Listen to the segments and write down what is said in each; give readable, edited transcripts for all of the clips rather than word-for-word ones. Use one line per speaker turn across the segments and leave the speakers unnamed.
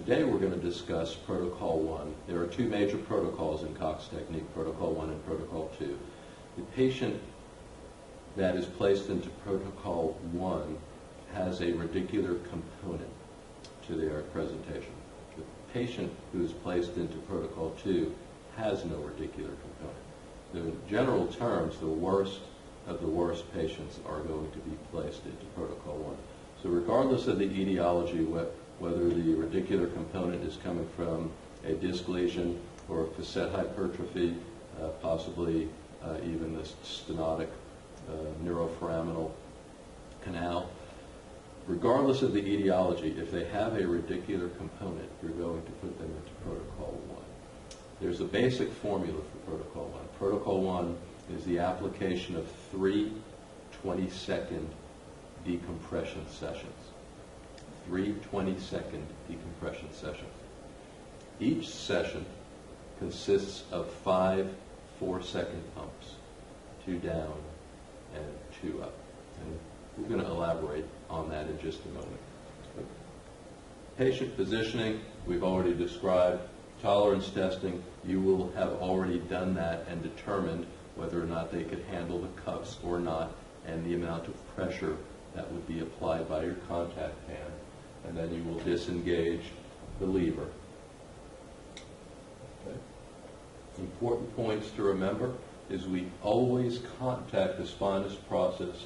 Today we're going to discuss Protocol 1. There are two major protocols in Cox Technique, Protocol 1 and Protocol 2. The patient that is placed into Protocol 1 has a radicular component to their presentation. The patient who is placed into Protocol 2 has no radicular component. So in general terms, the worst of the worst patients are going to be placed into Protocol 1. So regardless of the etiology, whether the radicular component is coming from a disc lesion or a facet hypertrophy, possibly even the stenotic neuroforaminal canal, regardless of the etiology, if they have a radicular component, you're going to put them into Protocol 1. There's a basic formula for Protocol 1. Protocol 1 is the application of 3 20-second decompression sessions. 3 20-second decompression sessions. Each session consists of 5 4-second pumps, 2 down and 2 up. And we're going to elaborate on that in just a moment. Patient positioning, we've already described. Tolerance testing, you will have already done that and determined whether or not they could handle the cuffs or not, and the amount of pressure that would be applied by your contact hand. And then you will disengage the lever. Okay. Important points to remember is we always contact the spinous process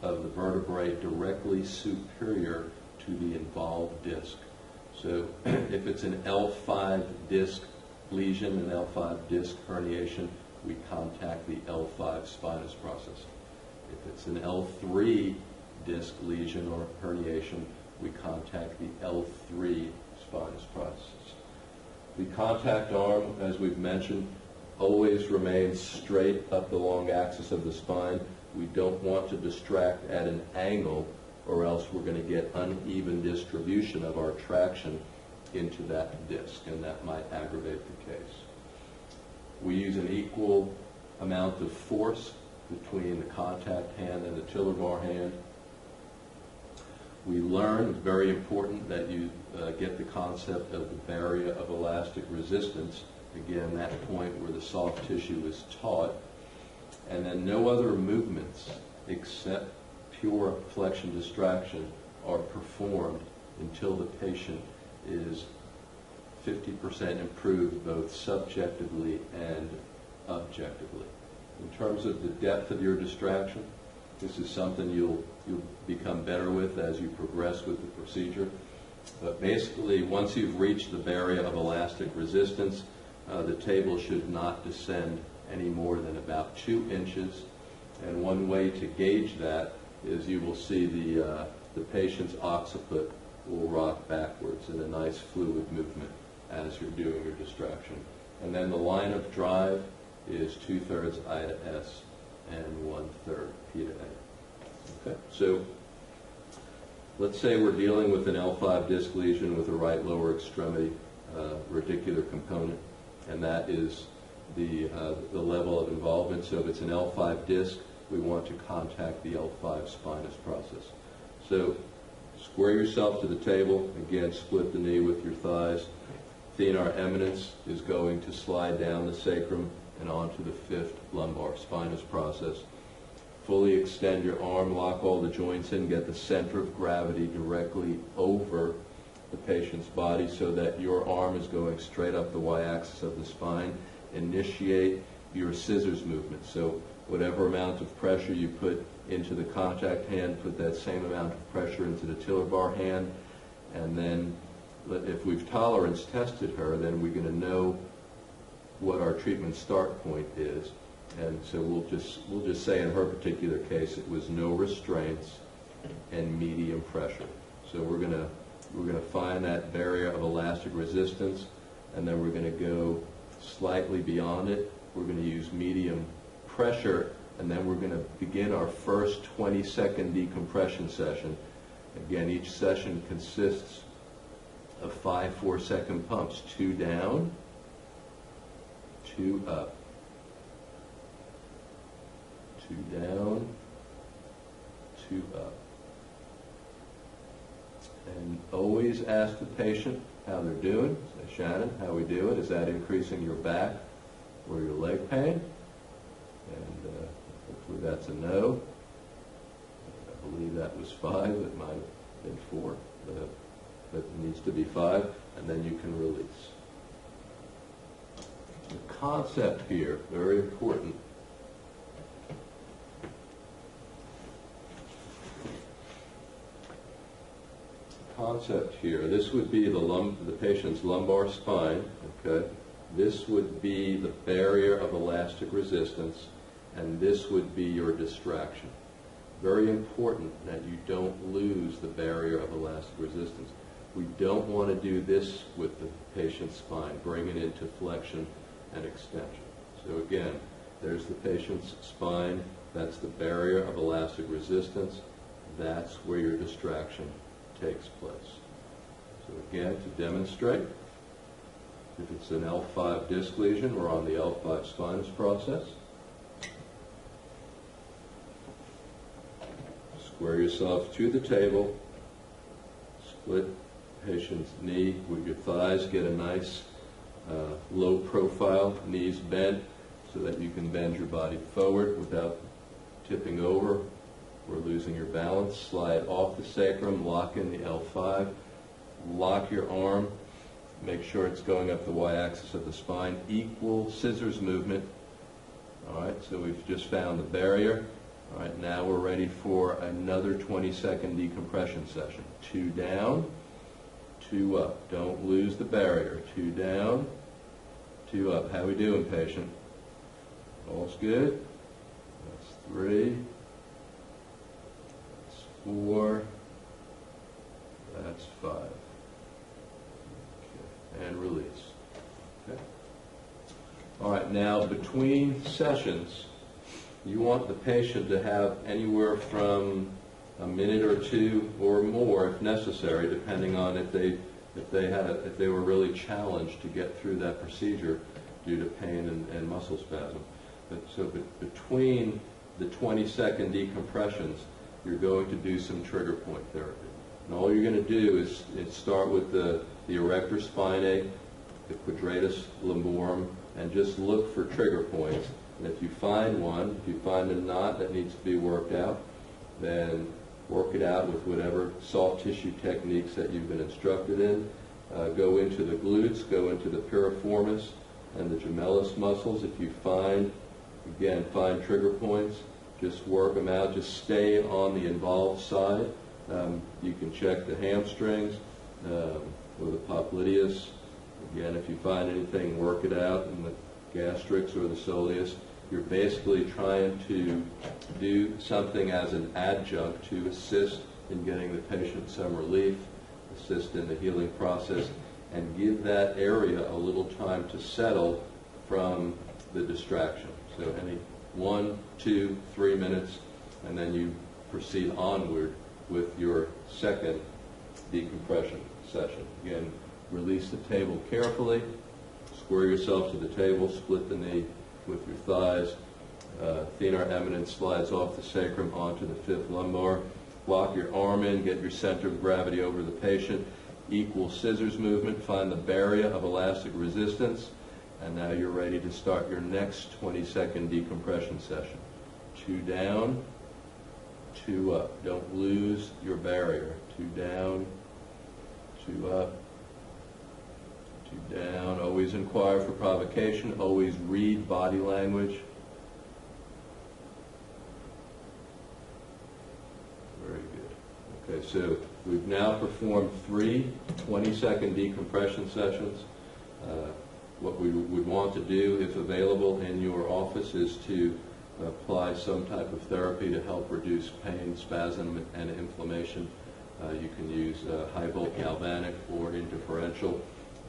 of the vertebrae directly superior to the involved disc. So if it's an L5 disc lesion, an L5 disc herniation, we contact the L5 spinous process. If it's an L3 disc lesion or herniation, we contact the L3 spinous process. The contact arm, as we've mentioned, always remains straight up the long axis of the spine. We don't want to distract at an angle, or else we're going to get uneven distribution of our traction into that disc, and that might aggravate the case. We use an equal amount of force between the contact hand and the tiller bar hand. We learn, it's very important that you get the concept of the barrier of elastic resistance. Again, that point where the soft tissue is taut. And then no other movements except pure flexion distraction are performed until the patient is 50% improved both subjectively and objectively. In terms of the depth of your distraction, this is something you'll become better with as you progress with the procedure. But basically, once you've reached the barrier of elastic resistance, the table should not descend any more than about 2 inches. And one way to gauge that is you will see the patient's occiput will rock backwards in a nice fluid movement as you're doing your distraction. And then the line of drive is 2/3 I to S and 1/3 P to A. Okay, so let's say we're dealing with an L5 disc lesion with a right lower extremity radicular component, and that is the level of involvement. So if it's an L5 disc, we want to contact the L5 spinous process. So square yourself to the table. Again, split the knee with your thighs. Thenar eminence is going to slide down the sacrum and onto the 5th lumbar spinous process. Fully extend your arm, lock all the joints in, get the center of gravity directly over the patient's body so that your arm is going straight up the y-axis of the spine. Initiate your scissors movement. So whatever amount of pressure you put into the contact hand, put that same amount of pressure into the tiller bar hand, and then if we've tolerance tested her, then we're going to know what our treatment start point is. And so we'll just say in her particular case it was no restraints and medium pressure. So we're going to find that barrier of elastic resistance, and then we're going to go slightly beyond it. We're going to use medium pressure, and then we're going to begin our first 20-second decompression session. Again, each session consists of 5 4-second pumps, 2 down, 2 up, 2 down, 2 up. And always ask the patient how they're doing. Say, Shannon, how we doing? Is that increasing your back or your leg pain? And hopefully that's a no. I believe that was 5. It might have been 4. But it needs to be 5, and then you can release. The concept here, very important. Concept here, this would be the patient's lumbar spine, okay? This would be the barrier of elastic resistance, and this would be your distraction. Very important that you don't lose the barrier of elastic resistance. We don't want to do this with the patient's spine, bring it into flexion and extension. So again, there's the patient's spine, that's the barrier of elastic resistance, that's where your distraction takes place. So again, to demonstrate, if it's an L5 disc lesion, we're on the L5 spinous process. Square yourself to the table, split patient's knee with your thighs, get a nice low profile, knees bent so that you can bend your body forward without tipping over or losing your balance. Slide off the sacrum, lock in the L5, lock your arm, make sure it's going up the y-axis of the spine, equal scissors movement. All right, so we've just found the barrier. All right, now we're ready for another 20-second decompression session. 2 down, 2 up. Don't lose the barrier. 2 down, 2 up. How we doing, patient? All's good? That's 3. 4, that's 5. Okay. And release. Okay. All right, now between sessions, you want the patient to have anywhere from a minute or 2 or more, if necessary, depending on if they were really challenged to get through that procedure due to pain and muscle spasm. So between the 20-second decompressions, you're going to do some trigger point therapy. And all you're going to do is start with the erector spinae, the quadratus lumborum, and just look for trigger points. And if you find one, if you find a knot that needs to be worked out, then work it out with whatever soft tissue techniques that you've been instructed in. Go into the glutes, go into the piriformis and the gemellus muscles. If you find trigger points, just work them out. Just stay on the involved side. You can check the hamstrings or the popliteus. Again, if you find anything, work it out in the gastrix or the soleus. You're basically trying to do something as an adjunct to assist in getting the patient some relief, assist in the healing process, and give that area a little time to settle from the distraction. So any 1, 2, 3 minutes, and then you proceed onward with your second decompression session. Again, release the table carefully, square yourself to the table, split the knee with your thighs. Thenar eminence slides off the sacrum onto the 5th lumbar. Lock your arm in, get your center of gravity over the patient. Equal scissors movement, find the barrier of elastic resistance, and now you're ready to start your next 20-second decompression session. 2 down, 2 up. Don't lose your barrier. 2 down, 2 up, 2 down. Always inquire for provocation. Always read body language. Very good. Okay, so we've now performed 3 20-second decompression sessions. What we would want to do, if available in your office, is to apply some type of therapy to help reduce pain, spasm, and inflammation. You can use high-volt galvanic or indifferential.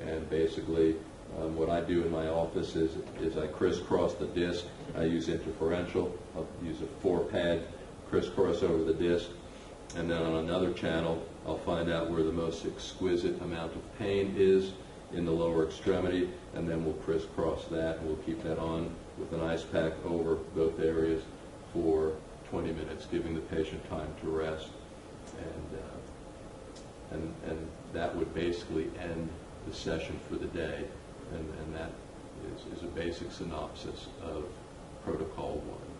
And basically, what I do in my office is I crisscross the disc. I use interferential. I'll use a 4-pad crisscross over the disc. And then on another channel, I'll find out where the most exquisite amount of pain is in the lower extremity, and then we'll crisscross that, and we'll keep that on with an ice pack over both areas for 20 minutes, giving the patient time to rest. And and that would basically end the session for the day, and that is a basic synopsis of Protocol 1.